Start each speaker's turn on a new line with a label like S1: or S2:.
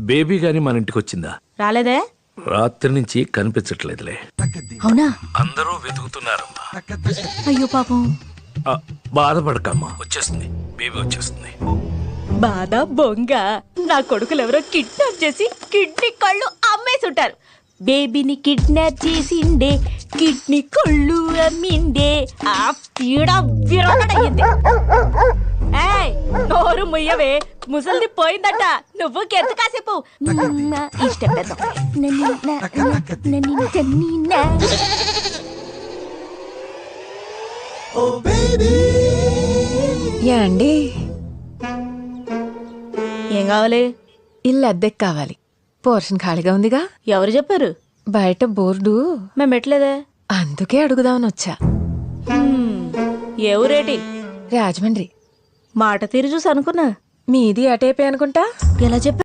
S1: Baby గాని మన ఇంటికి వచ్చిందా?
S2: రాలేదే.
S1: రాత్రి నుంచి కనిపించట్లేదులే.
S2: అవునా?
S1: అందరూ వెతుకుతున్నారమ్మా.
S2: అయ్యో పాపం.
S1: బాధపడకమ్మా, వచ్చేస్తుంది, బేబీ వచ్చేస్తుంది.
S2: బాధ బొంగ. నా కొడుకులు ఎవరో కిడ్నాప్ చేసి కిడ్నీ కళ్ళు అమ్మేసుంటారు. బేబీని కిడ్నాప్ చేసిండే, కిడ్నీ కళ్ళు అమ్మిండే. ఆ పీడ విరగడయ్యింది. ఏయ్, నోరు ముయ్యవే, ముసలిది పోయిందట. నువ్వు కెంత కాసేపు ఇష్టం పెద్ద.
S3: అండి,
S2: ఏం కావాలి?
S3: ఇల్లు అద్దెకి కావాలి. పోర్షన్ ఖాళీగా ఉందిగా.
S2: ఎవరు చెప్పారు?
S3: బయట బోర్డు
S2: మేము పెట్టలేదే.
S3: అందుకే అడుగుదామని వచ్చా.
S2: ఏ ఊరేటి?
S3: రాజమండ్రి.
S2: మాట తీరు చూసి అనుకున్నా
S3: మీది అటేపే అనుకుంటా.
S2: ఎలా చెప్పా?